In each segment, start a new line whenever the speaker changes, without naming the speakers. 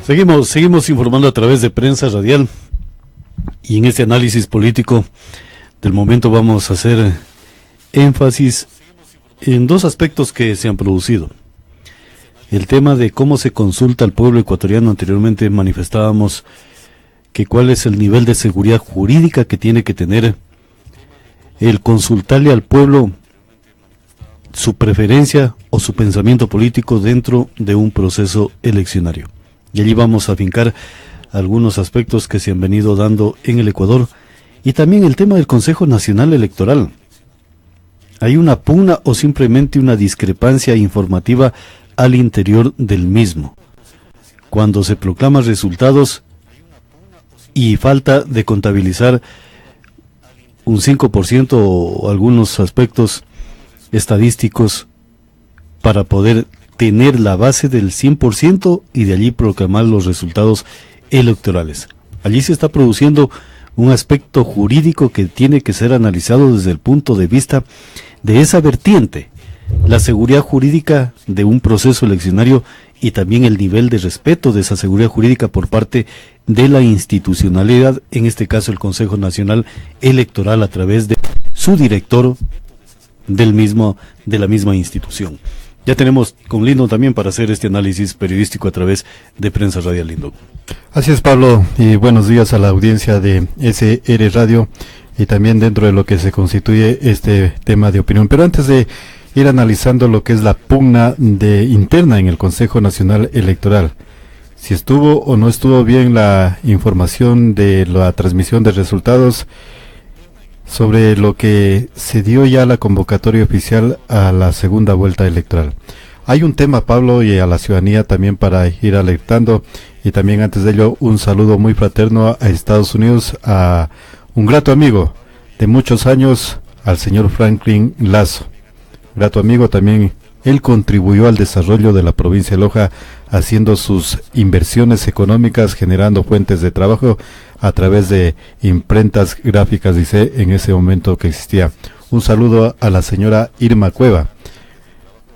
Seguimos informando a través de Prensa Radial, y en este análisis político del momento vamos a hacer énfasis en dos aspectos que se han producido. El tema de cómo se consulta al pueblo ecuatoriano. Anteriormente manifestábamos que cuál es el nivel de seguridad jurídica que tiene que tener el consultarle al pueblo su preferencia o su pensamiento político dentro de un proceso eleccionario. Y allí vamos a afincar algunos aspectos que se han venido dando en el Ecuador, y también el tema del Consejo Nacional Electoral. ¿Hay una pugna o simplemente una discrepancia informativa al interior del mismo? Cuando se proclaman resultados y falta de contabilizar un 5% o algunos aspectos estadísticos para poder tener la base del 100% y de allí proclamar los resultados electorales. Allí se está produciendo un aspecto jurídico que tiene que ser analizado desde el punto de vista de esa vertiente, la seguridad jurídica de un proceso eleccionario y también el nivel de respeto de esa seguridad jurídica por parte de la institucionalidad, en este caso el Consejo Nacional Electoral a través de su director de la misma institución. Ya tenemos con Lindo también para hacer este análisis periodístico a través de Prensa Radial. Lindo.
Así es, Pablo, y buenos días a la audiencia de SR Radio y también dentro de lo que se constituye este tema de opinión. Pero antes de ir analizando lo que es la pugna interna en el Consejo Nacional Electoral, si estuvo o no estuvo bien la información de la transmisión de resultados sobre lo que se dio ya la convocatoria oficial a la segunda vuelta electoral. Hay un tema, Pablo, y a la ciudadanía también para ir alertando, y también antes de ello un saludo muy fraterno a Estados Unidos, a un grato amigo de muchos años, al señor Franklin Lazo. Grato amigo también, él contribuyó al desarrollo de la provincia de Loja haciendo sus inversiones económicas, generando fuentes de trabajo a través de imprentas gráficas, dice, en ese momento que existía. Un saludo a la señora Irma Cueva,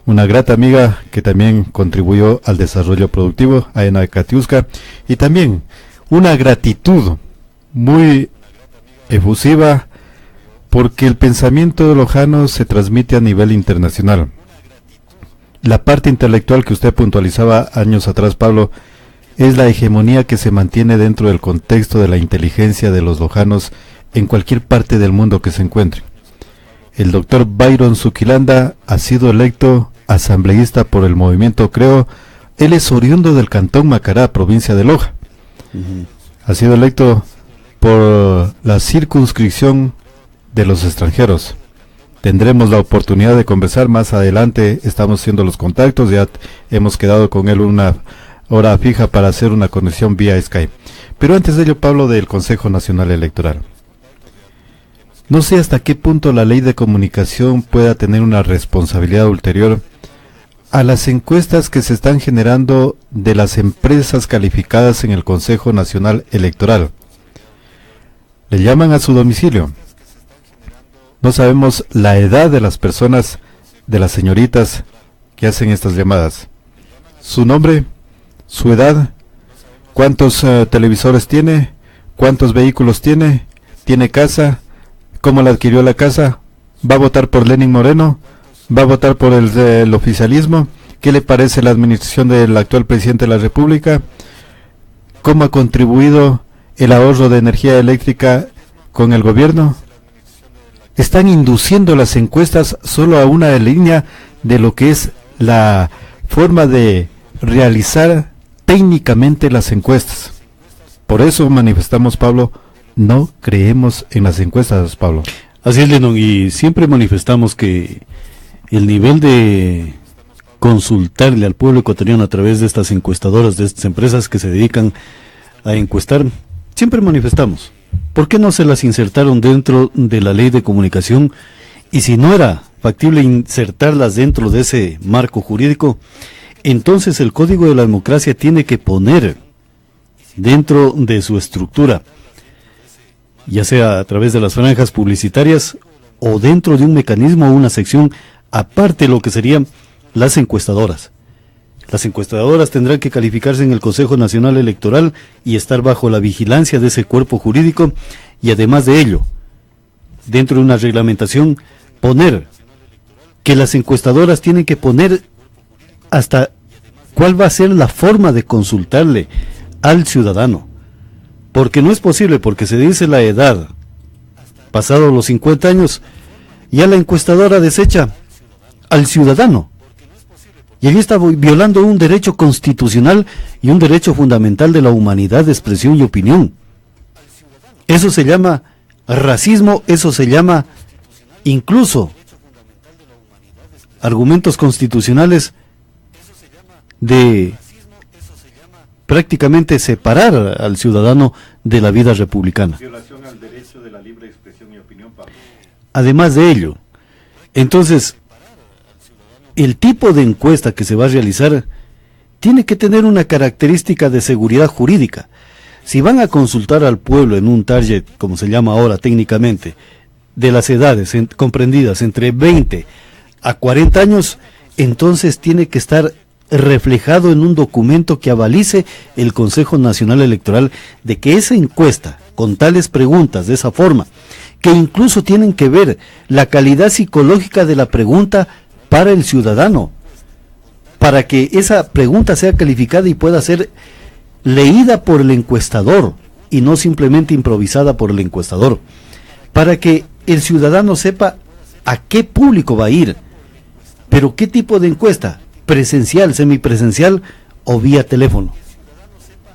una grata amiga que también contribuyó al desarrollo productivo a Enacatiusca, y también una gratitud muy efusiva porque el pensamiento lojano se transmite a nivel internacional. La parte intelectual que usted puntualizaba años atrás, Pablo, es la hegemonía que se mantiene dentro del contexto de la inteligencia de los lojanos en cualquier parte del mundo que se encuentre. El doctor Byron Zuquilanda ha sido electo asambleísta por el movimiento Creo. Él es oriundo del Cantón Macará, provincia de Loja. Ha sido electo por la circunscripción de los extranjeros. Tendremos la oportunidad de conversar más adelante, estamos haciendo los contactos, ya hemos quedado con él una hora fija para hacer una conexión vía Skype. Pero antes de ello, Pablo, del Consejo Nacional Electoral. No sé hasta qué punto la ley de comunicación pueda tener una responsabilidad ulterior a las encuestas que se están generando de las empresas calificadas en el Consejo Nacional Electoral. Le llaman a su domicilio. No sabemos la edad de las personas, de las señoritas que hacen estas llamadas. Su nombre, su edad, cuántos televisores tiene, cuántos vehículos tiene casa, cómo la adquirió la casa, va a votar por Lenín Moreno, va a votar por el oficialismo, qué le parece la administración del actual presidente de la República, cómo ha contribuido el ahorro de energía eléctrica con el gobierno. Están induciendo las encuestas solo a una línea de lo que es la forma de realizar técnicamente las encuestas. Por eso manifestamos, Pablo, no creemos en las encuestas, Pablo.
Así es, Lennon, y siempre manifestamos que el nivel de consultarle al pueblo ecuatoriano a través de estas encuestadoras, de estas empresas que se dedican a encuestar, siempre manifestamos. ¿Por qué no se las insertaron dentro de la ley de comunicación? Y si no era factible insertarlas dentro de ese marco jurídico, entonces el Código de la Democracia tiene que poner dentro de su estructura, ya sea a través de las franjas publicitarias o dentro de un mecanismo o una sección aparte de lo que serían las encuestadoras. Las encuestadoras tendrán que calificarse en el Consejo Nacional Electoral y estar bajo la vigilancia de ese cuerpo jurídico, y además de ello, dentro de una reglamentación, poner que las encuestadoras tienen que poner hasta cuál va a ser la forma de consultarle al ciudadano, porque no es posible, porque se dice la edad, pasado los 50 años, ya la encuestadora desecha al ciudadano, y allí está violando un derecho constitucional y un derecho fundamental de la humanidad de expresión y opinión. Eso se llama racismo, eso se llama incluso argumentos constitucionales de prácticamente separar al ciudadano de la vida republicana.
Violación al derecho de la libre expresión y opinión, Pablo.
Además de ello, entonces, el tipo de encuesta que se va a realizar tiene que tener una característica de seguridad jurídica. Si van a consultar al pueblo en un target, como se llama ahora técnicamente, de las edades comprendidas entre 20 a 40 años, entonces tiene que estar reflejado en un documento que avalice el Consejo Nacional Electoral de que esa encuesta, con tales preguntas, de esa forma, que incluso tienen que ver la calidad psicológica de la pregunta para el ciudadano, para que esa pregunta sea calificada y pueda ser leída por el encuestador y no simplemente improvisada por el encuestador, para que el ciudadano sepa a qué público va a ir, pero qué tipo de encuesta, presencial, semipresencial o vía teléfono.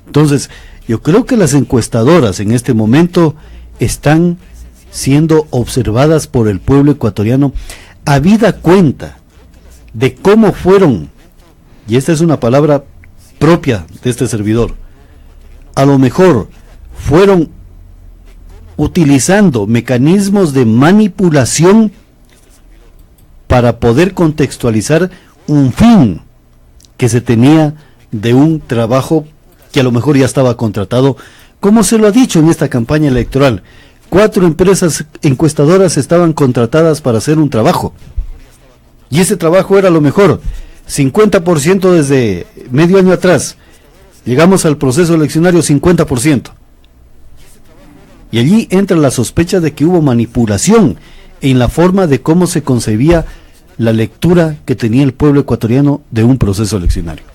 Entonces, yo creo que las encuestadoras en este momento están siendo observadas por el pueblo ecuatoriano, habida cuenta de cómo fueron, y esta es una palabra propia de este servidor, a lo mejor fueron utilizando mecanismos de manipulación para poder contextualizar un fin que se tenía de un trabajo que a lo mejor ya estaba contratado, como se lo ha dicho en esta campaña electoral. 4 empresas encuestadoras estaban contratadas para hacer un trabajo, y ese trabajo era a lo mejor 50% desde medio año atrás. Llegamos al proceso eleccionario 50%. Y allí entra la sospecha de que hubo manipulación en la forma de cómo se concebía la lectura que tenía el pueblo ecuatoriano de un proceso eleccionario.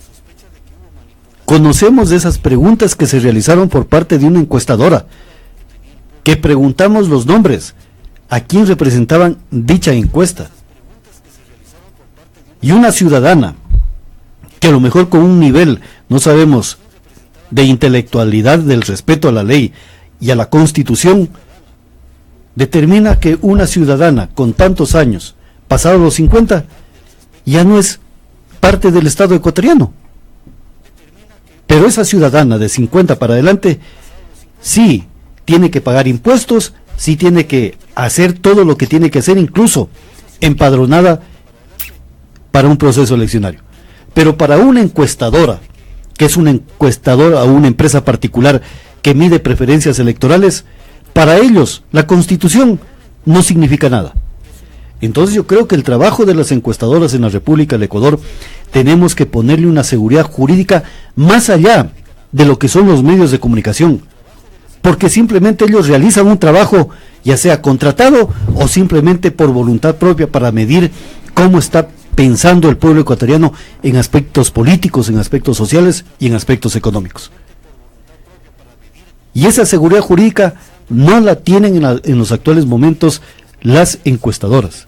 Conocemos de esas preguntas que se realizaron por parte de una encuestadora, que preguntamos los nombres, a quién representaban dicha encuesta. Y una ciudadana, que a lo mejor con un nivel, no sabemos, de intelectualidad, del respeto a la ley y a la Constitución, determina que una ciudadana con tantos años, pasados los 50, ya no es parte del Estado ecuatoriano. Pero esa ciudadana de 50 para adelante, sí tiene que pagar impuestos, sí tiene que hacer todo lo que tiene que hacer, incluso empadronada para un proceso eleccionario. Pero para una encuestadora, que es una encuestadora o una empresa particular que mide preferencias electorales, para ellos la Constitución no significa nada. Entonces yo creo que el trabajo de las encuestadoras en la República del Ecuador tenemos que ponerle una seguridad jurídica más allá de lo que son los medios de comunicación, porque simplemente ellos realizan un trabajo, ya sea contratado o simplemente por voluntad propia, para medir cómo está pensando el pueblo ecuatoriano en aspectos políticos, en aspectos sociales y en aspectos económicos. Y esa seguridad jurídica no la tienen en los actuales momentos las encuestadoras.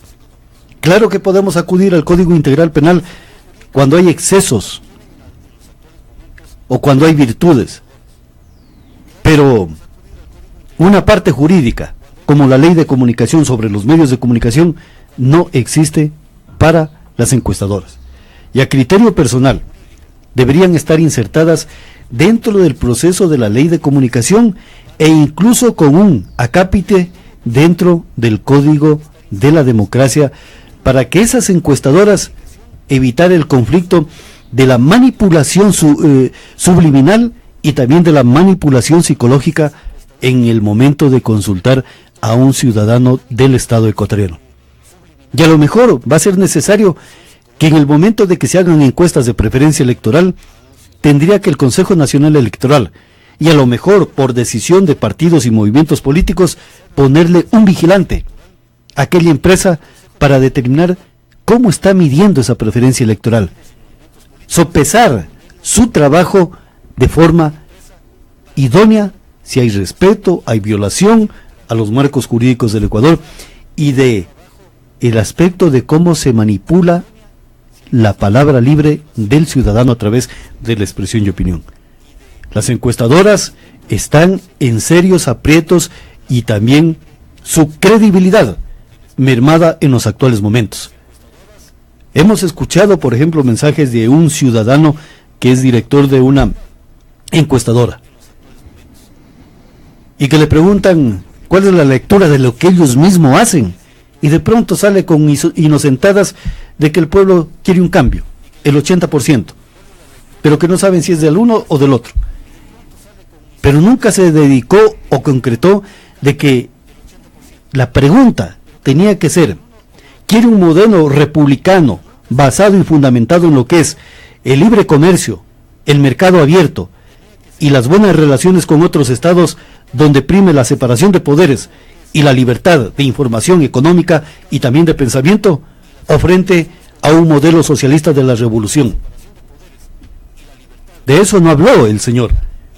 Claro que podemos acudir al Código Integral Penal cuando hay excesos o cuando hay virtudes, pero una parte jurídica como la Ley de Comunicación sobre los medios de comunicación no existe para las encuestadoras, y a criterio personal deberían estar insertadas dentro del proceso de la Ley de Comunicación e incluso con un acápite dentro del Código de la Democracia, para que esas encuestadoras evitar el conflicto de la manipulación subliminal y también de la manipulación psicológica en el momento de consultar a un ciudadano del Estado ecuatoriano. Y a lo mejor va a ser necesario que en el momento de que se hagan encuestas de preferencia electoral, tendría que el Consejo Nacional Electoral, y a lo mejor por decisión de partidos y movimientos políticos, ponerle un vigilante a aquella empresa para determinar cómo está midiendo esa preferencia electoral, sopesar su trabajo de forma idónea, si hay respeto, hay violación a los marcos jurídicos del Ecuador, y de el aspecto de cómo se manipula la palabra libre del ciudadano a través de la expresión y opinión. Las encuestadoras están en serios aprietos y también su credibilidad mermada en los actuales momentos. Hemos escuchado, por ejemplo, mensajes de un ciudadano que es director de una encuestadora y que le preguntan cuál es la lectura de lo que ellos mismos hacen, y de pronto sale con inocentadas de que el pueblo quiere un cambio, el 80%, pero que no saben si es del uno o del otro. Pero nunca se dedicó o concretó de que la pregunta tenía que ser: ¿quiere un modelo republicano basado y fundamentado en lo que es el libre comercio, el mercado abierto y las buenas relaciones con otros estados, donde prime la separación de poderes y la libertad de información económica y también de pensamiento, o frente a un modelo socialista de la revolución? De eso no habló el señor,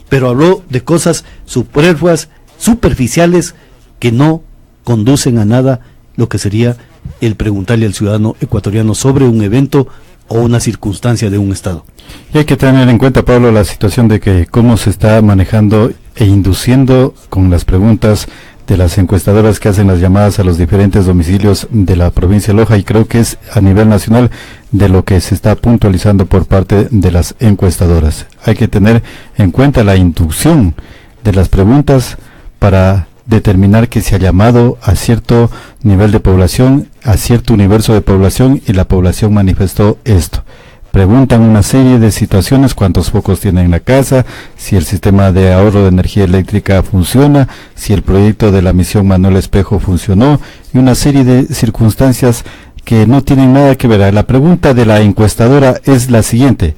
pero habló de cosas superfluas, superficiales, que no conducen a nada, lo que sería el preguntarle al ciudadano ecuatoriano sobre un evento o una circunstancia de un estado.
Y hay que tener en cuenta, Pablo, la situación de que cómo se está manejando e induciendo con las preguntas de las encuestadoras que hacen las llamadas a los diferentes domicilios de la provincia de Loja, y creo que es a nivel nacional de lo que se está puntualizando por parte de las encuestadoras. Hay que tener en cuenta la inducción de las preguntas para determinar que se ha llamado a cierto nivel de población, a cierto universo de población, y la población manifestó esto. Preguntan una serie de situaciones: cuántos focos tienen en la casa, si el sistema de ahorro de energía eléctrica funciona, si el proyecto de la misión Manuel Espejo funcionó, y una serie de circunstancias que no tienen nada que ver. La pregunta de la encuestadora es la siguiente: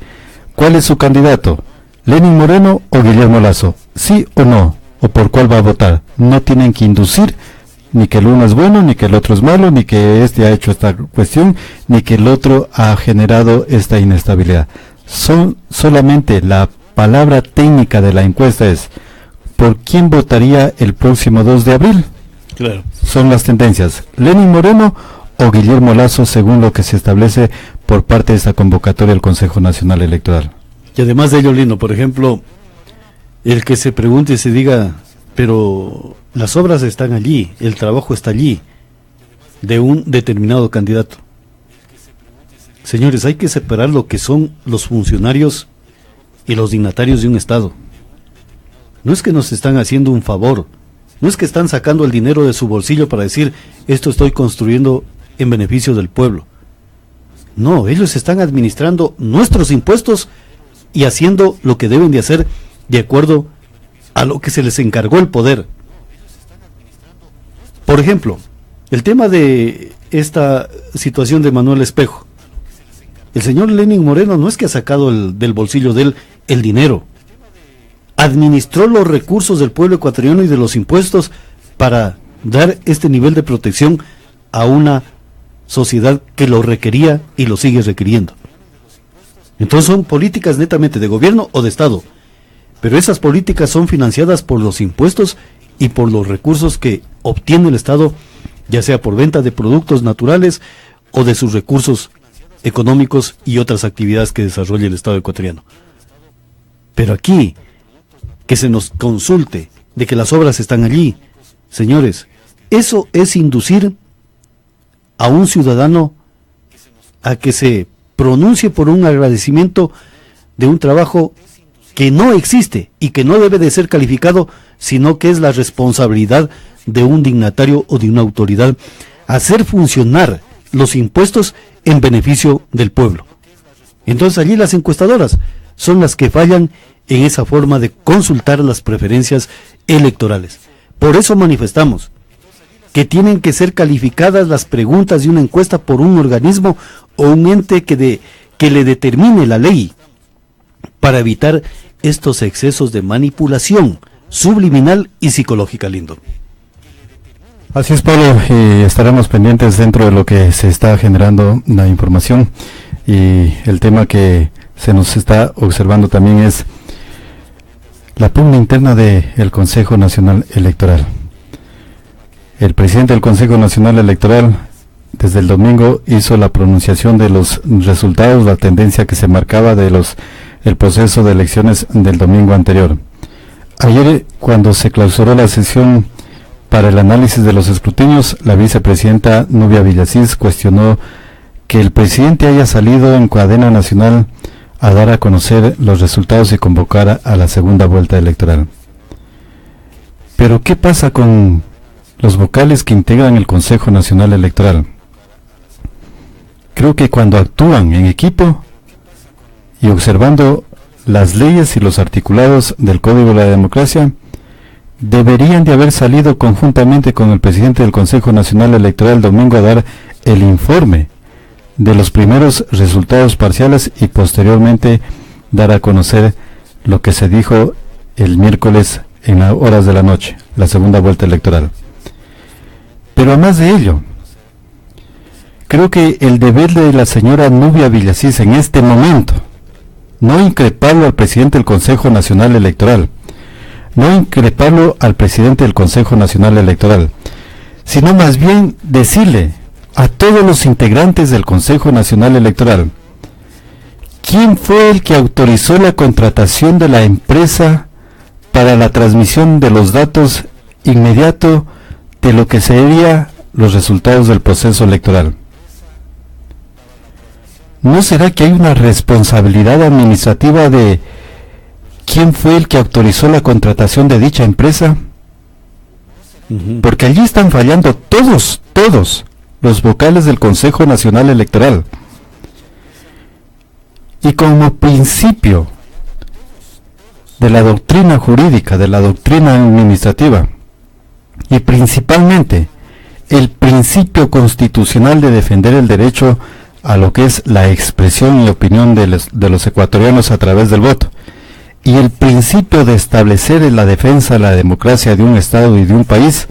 ¿cuál es su candidato? ¿Lenín Moreno o Guillermo Lasso? ¿Sí o no? ¿O por cuál va a votar? No tienen que inducir ni que el uno es bueno, ni que el otro es malo, ni que este ha hecho esta cuestión, ni que el otro ha generado esta inestabilidad. Solamente la palabra técnica de la encuesta es: ¿por quién votaría el próximo 2 de abril?
Claro. Son
las tendencias: Lenín Moreno o Guillermo Lasso, según lo que se establece por parte de esta convocatoria del Consejo Nacional Electoral.
Y además de ello, Lino, por ejemplo, el que se pregunte y se diga: pero las obras están allí, el trabajo está allí, de un determinado candidato. Señores, hay que separar lo que son los funcionarios y los dignatarios de un estado. No es que nos están haciendo un favor, no es que están sacando el dinero de su bolsillo para decir: esto estoy construyendo en beneficio del pueblo. No, ellos están administrando nuestros impuestos y haciendo lo que deben de hacer de acuerdo a lo que se les encargó el poder. Por ejemplo, el tema de esta situación de Manuel Espejo. El señor Lenín Moreno no es que ha sacado del bolsillo de él el dinero. Administró los recursos del pueblo ecuatoriano y de los impuestos para dar este nivel de protección a una sociedad que lo requería y lo sigue requiriendo. Entonces son políticas netamente de gobierno o de Estado, pero esas políticas son financiadas por los impuestos y por los recursos que obtiene el Estado, ya sea por venta de productos naturales o de sus recursos económicos y otras actividades que desarrolla el Estado ecuatoriano. Pero aquí, que se nos consulte de que las obras están allí, señores, eso es inducir a un ciudadano a que se pronuncie por un agradecimiento de un trabajo que no existe y que no debe de ser calificado, sino que es la responsabilidad de un dignatario o de una autoridad hacer funcionar los impuestos en beneficio del pueblo. Entonces allí las encuestadoras son las que fallan en esa forma de consultar las preferencias electorales. Por eso manifestamos que tienen que ser calificadas las preguntas de una encuesta por un organismo o un ente que le determine la ley, para evitar estos excesos de manipulación subliminal y psicológica, Lindo.
Así es, Pablo, y estaremos pendientes dentro de lo que se está generando la información, y el tema que se nos está observando también es la pugna interna del Consejo Nacional Electoral. El presidente del Consejo Nacional Electoral desde el domingo hizo la pronunciación de los resultados, la tendencia que se marcaba el proceso de elecciones del domingo anterior. Ayer, cuando se clausuró la sesión para el análisis de los escrutinios, la vicepresidenta Nubia Villasís cuestionó que el presidente haya salido en cadena nacional a dar a conocer los resultados y convocar a la segunda vuelta electoral. Pero ¿qué pasa con los vocales que integran el Consejo Nacional Electoral? Creo que cuando actúan en equipo y observando las leyes y los articulados del Código de la Democracia, deberían de haber salido conjuntamente con el presidente del Consejo Nacional Electoral el domingo a dar el informe de los primeros resultados parciales y posteriormente dar a conocer lo que se dijo el miércoles en las horas de la noche, la segunda vuelta electoral. Pero además de ello, creo que el deber de la señora Nubia Villasís en este momento, no increparlo al presidente del Consejo Nacional Electoral, no increparlo al presidente del Consejo Nacional Electoral, sino más bien decirle a todos los integrantes del Consejo Nacional Electoral, ¿quién fue el que autorizó la contratación de la empresa para la transmisión de los datos inmediato de lo que serían los resultados del proceso electoral? ¿No será que hay una responsabilidad administrativa de quién fue el que autorizó la contratación de dicha empresa? Porque allí están fallando todos los vocales del Consejo Nacional Electoral. Y como principio de la doctrina jurídica, de la doctrina administrativa, y principalmente el principio constitucional de defender el derecho a lo que es la expresión y opinión de los ecuatorianos a través del voto, y el principio de establecer la defensa de la democracia de un Estado y de un país,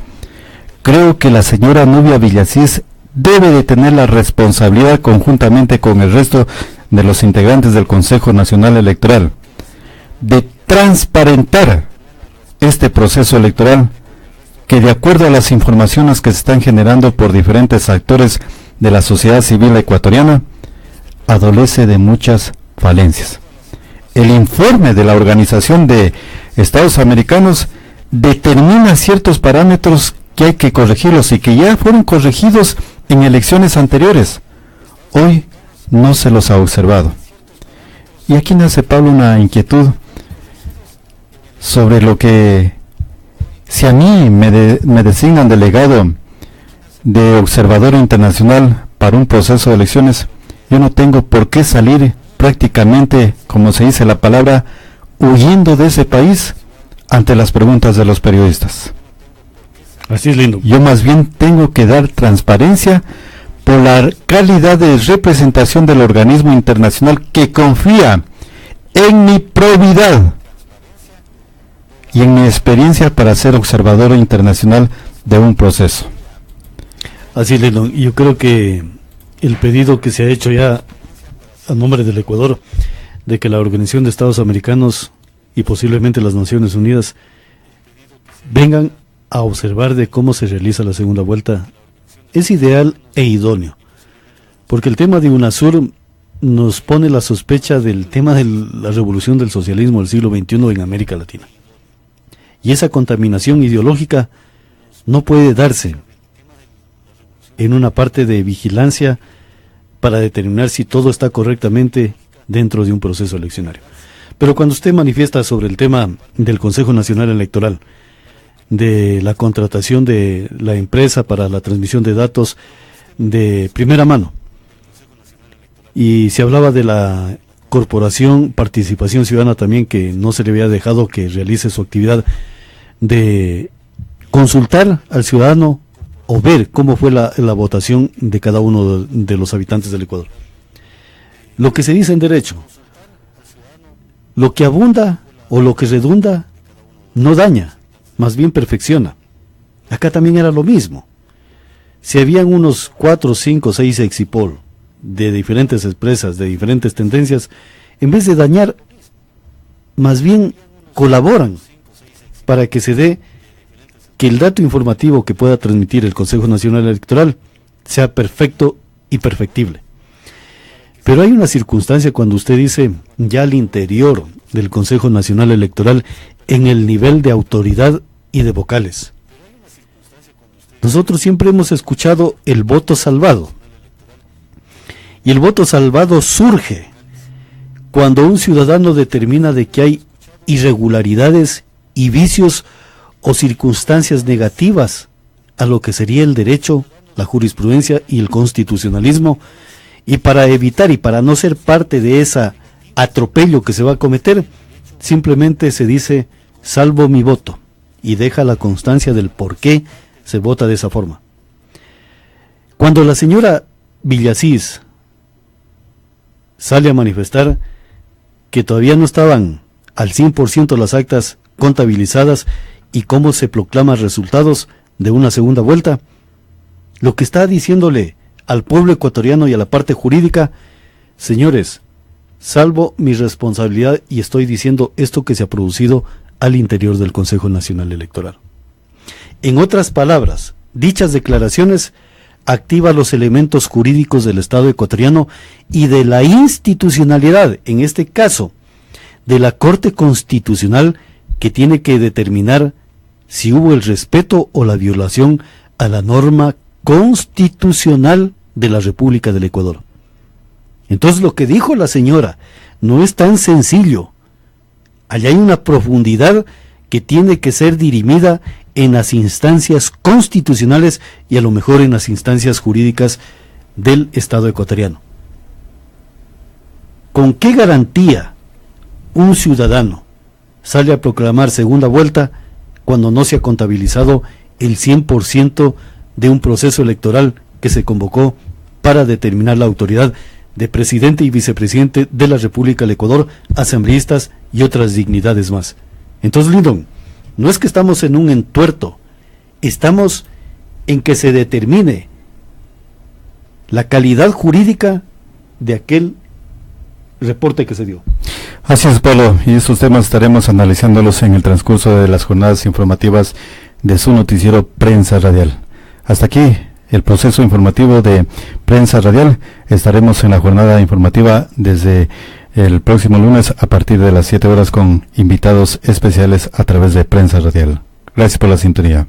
creo que la señora Nubia Villasís debe de tener la responsabilidad, conjuntamente con el resto de los integrantes del Consejo Nacional Electoral, de transparentar este proceso electoral que, de acuerdo a las informaciones que se están generando por diferentes actores de la sociedad civil ecuatoriana, adolece de muchas falencias. El informe de la Organización de Estados Americanos determina ciertos parámetros que hay que corregirlos y que ya fueron corregidos en elecciones anteriores. Hoy no se los ha observado. Y aquí nace, Pablo, una inquietud sobre lo que, si a mí me designan delegado de observador internacional para un proceso de elecciones, yo no tengo por qué salir prácticamente, como se dice la palabra, huyendo de ese país ante las preguntas de los periodistas.
Así es, Lindo.
Yo más bien tengo que dar transparencia por la calidad de representación del organismo internacional que confía en mi probidad y en mi experiencia para ser observador internacional de un proceso.
Así es, Lindo. Yo creo que el pedido que se ha hecho ya a nombre del Ecuador, de que la Organización de Estados Americanos y posiblemente las Naciones Unidas vengan a observar de cómo se realiza la segunda vuelta, es ideal e idóneo, porque el tema de UNASUR nos pone la sospecha del tema de la revolución del socialismo del siglo XXI en América Latina, y esa contaminación ideológica no puede darse en una parte de vigilancia para determinar si todo está correctamente dentro de un proceso eleccionario. Pero cuando usted manifiesta sobre el tema del Consejo Nacional Electoral, de la contratación de la empresa para la transmisión de datos de primera mano, y se hablaba de la corporación Participación Ciudadana también, que no se le había dejado que realice su actividad de consultar al ciudadano o ver cómo fue la votación de cada uno de los habitantes del Ecuador. Lo que se dice en derecho, lo que abunda o lo que redunda no daña, más bien perfecciona. Acá también era lo mismo. Si habían unos 4, 5, 6 exipol de diferentes empresas, de diferentes tendencias, en vez de dañar, más bien colaboran para que se dé que el dato informativo que pueda transmitir el Consejo Nacional Electoral sea perfecto y perfectible. Pero hay una circunstancia cuando usted dice ya al interior del Consejo Nacional Electoral, en el nivel de autoridad y de vocales. Nosotros siempre hemos escuchado el voto salvado. Y el voto salvado surge cuando un ciudadano determina de que hay irregularidades y vicios o circunstancias negativas a lo que sería el derecho, la jurisprudencia y el constitucionalismo, y para evitar y para no ser parte de ese atropello que se va a cometer, simplemente se dice salvo mi voto y deja la constancia del por qué se vota de esa forma. Cuando la señora Villasís sale a manifestar que todavía no estaban al 100% las actas contabilizadas y cómo se proclaman resultados de una segunda vuelta, lo que está diciéndole al pueblo ecuatoriano y a la parte jurídica, señores, salvo mi responsabilidad y estoy diciendo esto que se ha producido al interior del Consejo Nacional Electoral. En otras palabras, dichas declaraciones activan los elementos jurídicos del Estado ecuatoriano y de la institucionalidad, en este caso, de la Corte Constitucional, que tiene que determinar si hubo el respeto o la violación a la norma constitucional de la República del Ecuador. Entonces lo que dijo la señora no es tan sencillo. Allá hay una profundidad que tiene que ser dirimida en las instancias constitucionales y a lo mejor en las instancias jurídicas del Estado ecuatoriano. ¿Con qué garantía un ciudadano sale a proclamar segunda vuelta cuando no se ha contabilizado el 100% de un proceso electoral que se convocó para determinar la autoridad de presidente y vicepresidente de la República del Ecuador, asambleístas y otras dignidades más? Entonces, Lindon, no es que estamos en un entuerto, estamos en que se determine la calidad jurídica de aquel reporte que se dio.
Así es, Pablo, y estos temas estaremos analizándolos en el transcurso de las jornadas informativas de su noticiero Prensa Radial. Hasta aquí el proceso informativo de Prensa Radial. Estaremos en la jornada informativa desde el próximo lunes a partir de las 7 horas con invitados especiales a través de Prensa Radial. Gracias por la sintonía.